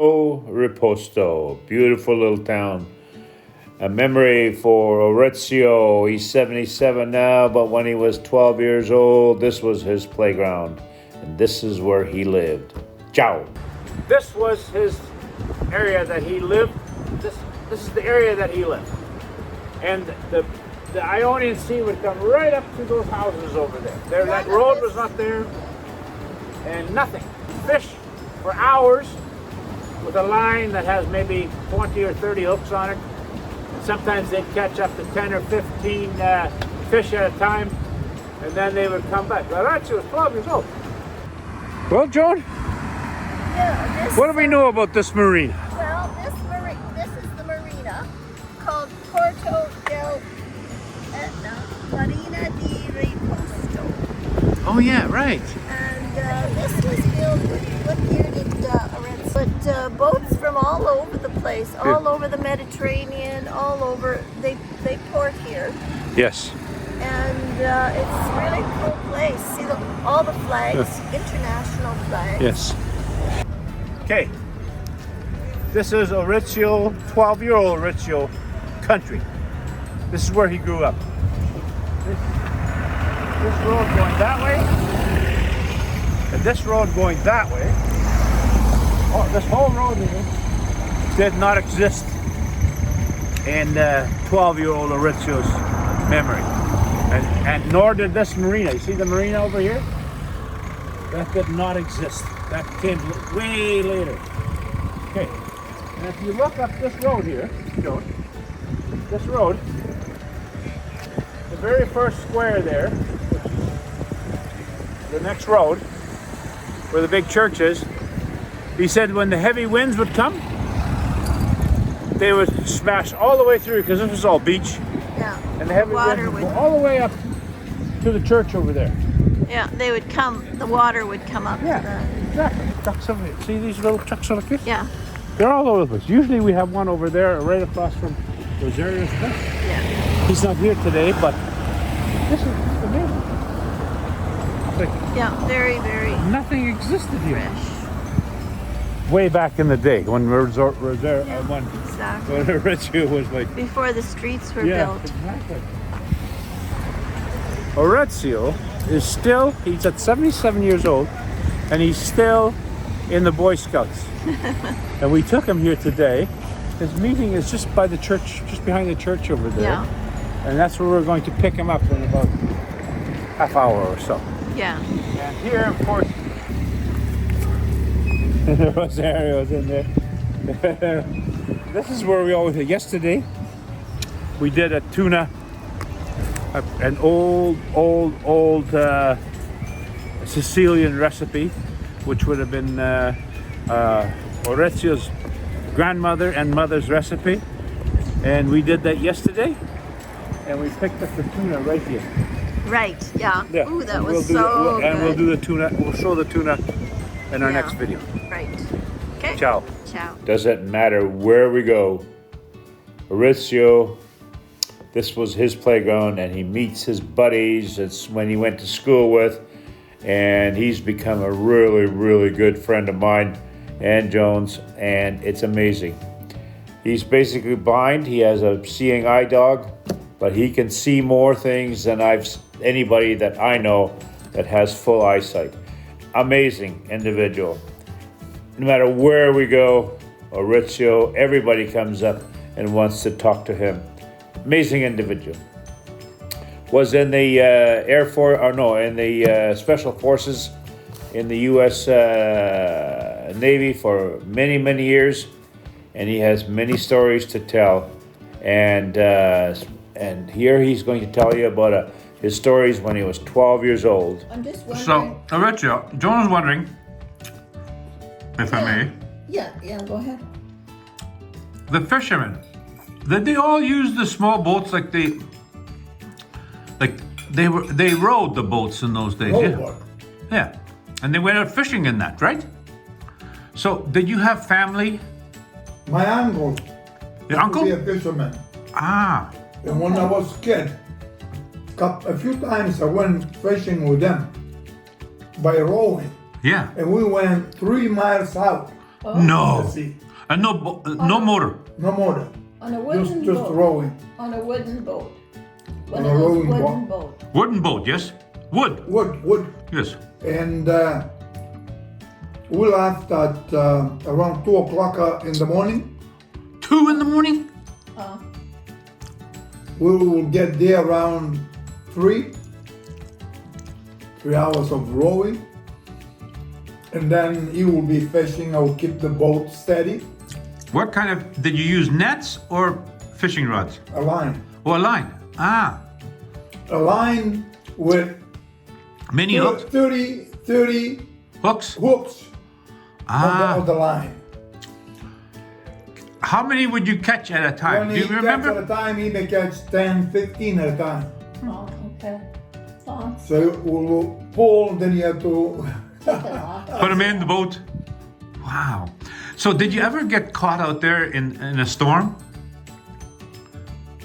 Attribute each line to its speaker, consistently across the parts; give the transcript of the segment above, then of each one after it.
Speaker 1: Riposto, beautiful little town. A memory for Orazio. He's 77 now, but when he was 12 years old, this was his playground, and this is where he lived. Ciao. This was his area that he lived. This is the area that he lived, and the Ionian Sea would come right up to those houses over there. That road was not there, and nothing. Fish for hours with a line that has maybe 20 or 30 hooks on it. Sometimes they'd catch up to 10 or 15 fish at a time, and then they would come back. Orazio was 12 years old. Well, Joan, what do we know about this marina?
Speaker 2: Well, this is the marina called Porto del Marina di Riposto.
Speaker 1: Oh yeah, right.
Speaker 2: And this was built, what year did Orazio? But boats from all over the place, all over the Mediterranean, all over, they port here.
Speaker 1: Yes.
Speaker 2: And it's a really cool place. See all the flags, international flags.
Speaker 1: Yes. Okay. This is Orazio, 12-year-old Orazio country. This is where he grew up. This road going that way, and this road going that way. Oh, this whole road here did not exist in 12-year-old Orazio's memory. And nor did this marina. You see the marina over here? That did not exist. That came way later. Okay, and if you look up this road here, Joan, this road, the very first square there, the next road, where the big church is, he said when the heavy winds would come, they would smash all the way through, because this was all beach.
Speaker 2: Yeah.
Speaker 1: And the heavy winds would go all the way up to the church over there.
Speaker 2: Yeah, they would come, the water would come up to the...
Speaker 1: Exactly. Trucks over here. See these little trucks like this?
Speaker 2: Yeah.
Speaker 1: They're all over the place. Usually we have one over there, right across from Rosario's place.
Speaker 2: Yeah.
Speaker 1: He's not here today, but this is amazing. Like,
Speaker 2: yeah, very, very
Speaker 1: nothing existed here.
Speaker 2: fresh.
Speaker 1: Way back in the day when Rosario, when
Speaker 2: Exactly.
Speaker 1: Orazio was like...
Speaker 2: Before the streets were built.
Speaker 1: Exactly. Orazio is still, he's at 77 years old, and he's still in the Boy Scouts. And we took him here today. His meeting is just by the church, just behind the church over there.
Speaker 2: Yeah.
Speaker 1: And that's where we're going to pick him up in about half hour or so.
Speaker 2: Yeah.
Speaker 1: And here, of course, Rosario's in there. This is where we always, yesterday, we did a tuna, an old Sicilian recipe, which would have been Orazio's grandmother and mother's recipe. And we did that yesterday, and we picked up the tuna right here.
Speaker 2: Right, yeah. Ooh, that was so good.
Speaker 1: And we'll do the tuna, we'll show the tuna in our next video.
Speaker 2: Right. Okay.
Speaker 1: Ciao.
Speaker 2: Ciao.
Speaker 1: Doesn't matter where we go. Orazio, this was his playground, and he meets his buddies. It's when he went to school with, and he's become a really, really good friend of mine and Joan's, and it's amazing. He's basically blind. He has a seeing eye dog, but he can see more things than anybody that I know that has full eyesight. Amazing individual. No matter where we go, Orazio, everybody comes up and wants to talk to him. Amazing individual. Was in the Air Force, or no, in the Special Forces in the U.S. Navy for many, many years, and he has many stories to tell. And here he's going to tell you about his stories when he was 12 years old.
Speaker 2: I'm just wondering.
Speaker 1: So, Orazio, Joan was wondering, if I may.
Speaker 2: Yeah, go ahead.
Speaker 1: The fishermen, did they all use the small boats like they rowed the boats in those days? Yeah. And they went out fishing in that, right? So, did you have family?
Speaker 3: My uncle.
Speaker 1: Your uncle?
Speaker 3: Used to be a fisherman.
Speaker 1: Ah.
Speaker 3: And when I was a kid, a few times I went fishing with them by rowing.
Speaker 1: Yeah.
Speaker 3: And we went 3 miles out
Speaker 1: No.
Speaker 3: The sea.
Speaker 1: And no motor.
Speaker 3: No motor.
Speaker 2: On a wooden
Speaker 3: Just
Speaker 2: boat.
Speaker 3: rowing.
Speaker 2: On a wooden boat. One
Speaker 3: On
Speaker 2: of
Speaker 3: a
Speaker 2: those
Speaker 3: rowing
Speaker 2: wooden
Speaker 3: boat.
Speaker 2: boat.
Speaker 1: Wooden boat, yes? Wood.
Speaker 3: Wood.
Speaker 1: Yes.
Speaker 3: And we left at around 2 o'clock in the morning.
Speaker 1: 2 in the morning?
Speaker 3: We will get there around 3. 3 hours of rowing. And then he will be fishing. I will keep the boat steady.
Speaker 1: What kind of, did you use nets or fishing rods?
Speaker 3: A line.
Speaker 1: Oh, a line. Ah,
Speaker 3: A line with
Speaker 1: mini hooks.
Speaker 3: 30
Speaker 1: Hooks.
Speaker 3: hooks
Speaker 1: Ah,
Speaker 3: of the line.
Speaker 1: how many would you catch at a time?
Speaker 3: When
Speaker 1: Do
Speaker 3: he
Speaker 1: you
Speaker 3: catch
Speaker 1: remember?
Speaker 3: at a time, he may catch 10, 15 at a time.
Speaker 2: Oh, okay. Lots.
Speaker 3: So we will pull, then you have to.
Speaker 1: Put them in the boat. Wow. So did you ever get caught out there in a storm?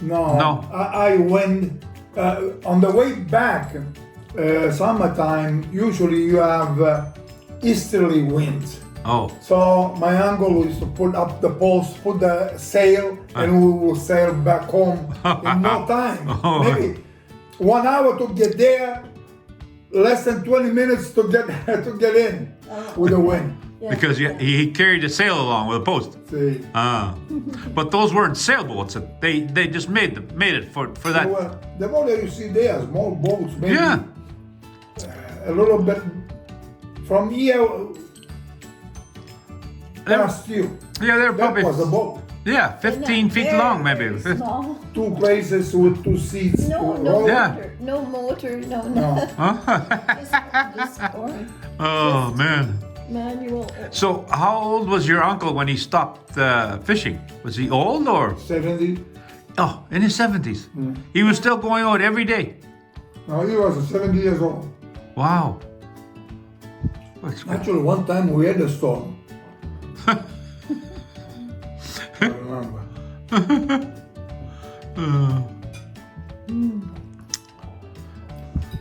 Speaker 3: No. I went on the way back. Summertime, usually you have easterly winds.
Speaker 1: Oh,
Speaker 3: So my uncle used to put up the post, put the sail, and we will sail back home in no time.
Speaker 1: Oh.
Speaker 3: Maybe 1 hour to get there, less than 20 minutes to get to get in with the wind.
Speaker 2: Yeah.
Speaker 1: because he carried a sail along with a post.
Speaker 3: See,
Speaker 1: Ah, but those weren't sailboats. They just made it for that.
Speaker 3: the boat that you see there, small boats, maybe
Speaker 1: Yeah.
Speaker 3: a little bit from here past you.
Speaker 1: Yeah, they're
Speaker 3: That
Speaker 1: probably
Speaker 3: was a boat.
Speaker 1: yeah, 15 feet
Speaker 2: Very,
Speaker 1: long maybe.
Speaker 2: very small.
Speaker 3: 2 places with 2 seats.
Speaker 2: No
Speaker 3: to
Speaker 2: no
Speaker 3: roll.
Speaker 1: Yeah.
Speaker 2: motor. No motor. No.
Speaker 3: No.
Speaker 2: Just boring.
Speaker 1: Oh man.
Speaker 2: Manual.
Speaker 1: So how old was your uncle when he stopped fishing? Was he old or
Speaker 3: 70.
Speaker 1: oh in his 70s? He was still going out every day.
Speaker 3: No, he was 70 years old.
Speaker 1: Wow. That's good.
Speaker 3: Actually, one time we had a storm. I remember.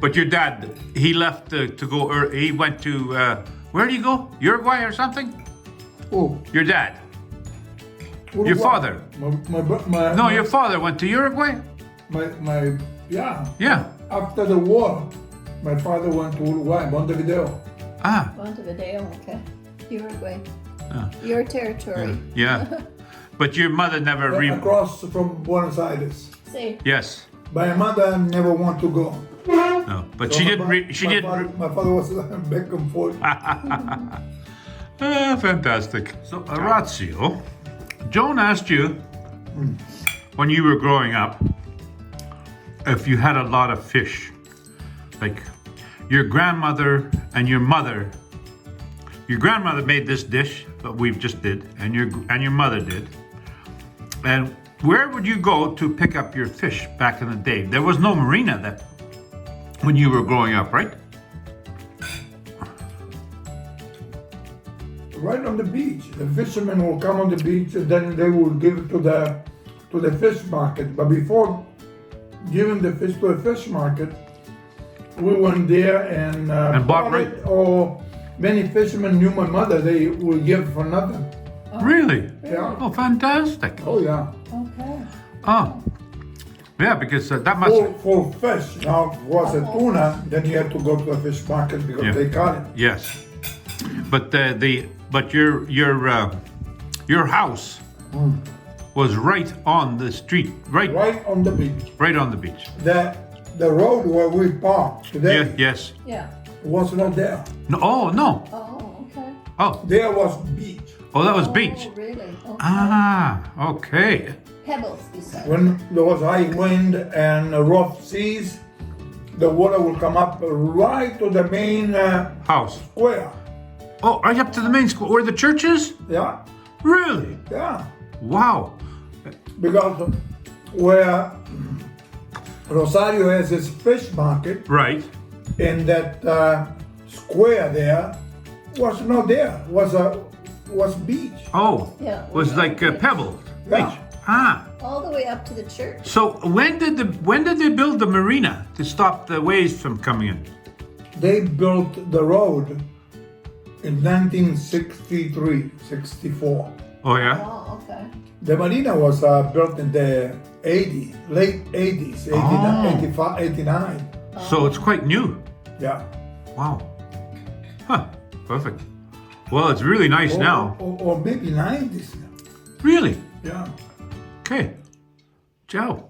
Speaker 1: But your dad, he left to go. He went to where did he go? Uruguay or something?
Speaker 3: Oh,
Speaker 1: Your dad? Your
Speaker 3: Uruguay.
Speaker 1: father? No, your father went to Uruguay.
Speaker 3: Yeah.
Speaker 1: Yeah.
Speaker 3: After the war, my father went to Uruguay, Montevideo.
Speaker 1: Ah,
Speaker 2: Montevideo. Okay. Uruguay. Your territory.
Speaker 1: yeah. But your mother never
Speaker 3: Across from Buenos Aires.
Speaker 2: See.
Speaker 1: Yes.
Speaker 3: My mother never wanted to go.
Speaker 1: No, but she didn't.
Speaker 3: My father was back and forth.
Speaker 1: Fantastic. So, Orazio, Joan asked you when you were growing up if you had a lot of fish. Like your grandmother and your mother. Your grandmother made this dish that we've just did, and your mother did. And where would you go to pick up your fish back in the day? There was no marina that when you were growing up, right?
Speaker 3: Right on the beach. The fishermen will come on the beach and then they will give it to the fish market. But before giving the fish to the fish market, we went there and
Speaker 1: bought
Speaker 3: it. Or many fishermen knew my mother. They will give for nothing.
Speaker 1: Really?
Speaker 3: Yeah.
Speaker 1: Oh, fantastic.
Speaker 3: Oh yeah.
Speaker 2: Okay.
Speaker 1: Oh, yeah, because that must.
Speaker 3: For fish. Now, if it was a tuna, then you had to go to a fish market because
Speaker 1: Yeah.
Speaker 3: they caught it.
Speaker 1: Yes, but your house was right on the street, right
Speaker 3: On the beach.
Speaker 1: right on the beach.
Speaker 3: The road where we parked today
Speaker 1: Yeah. Yes.
Speaker 2: Yeah.
Speaker 3: was not there.
Speaker 1: No. Oh no.
Speaker 2: Oh, okay.
Speaker 1: Oh.
Speaker 3: There was beach.
Speaker 1: Oh, that was beach.
Speaker 2: Oh, really? Okay.
Speaker 1: Ah. Okay.
Speaker 2: Pebbles, you said.
Speaker 3: When there was high wind and rough seas, the water will come up right to the main
Speaker 1: House.
Speaker 3: square.
Speaker 1: Oh, right up to the main school where the church is.
Speaker 3: Yeah,
Speaker 1: Really?
Speaker 3: yeah.
Speaker 1: Wow.
Speaker 3: Because where Rosario has his fish market,
Speaker 1: Right.
Speaker 3: in that square there was not there. Was beach.
Speaker 1: Oh.
Speaker 2: Yeah.
Speaker 1: Was like Pebble
Speaker 3: Yeah.
Speaker 1: Beach. Ah.
Speaker 2: All the way up to the church.
Speaker 1: So when did they build the marina to stop the waves from coming in?
Speaker 3: They built the road in 1963, 64.
Speaker 4: Oh yeah.
Speaker 2: Oh, okay.
Speaker 3: The marina was built in the late 80s, 89, 85, 89.
Speaker 4: So it's quite new.
Speaker 3: Yeah.
Speaker 4: Wow. Huh. Perfect. Well, it's really nice now.
Speaker 3: Or maybe 90s.
Speaker 4: Really?
Speaker 3: Yeah.
Speaker 4: Okay. Ciao.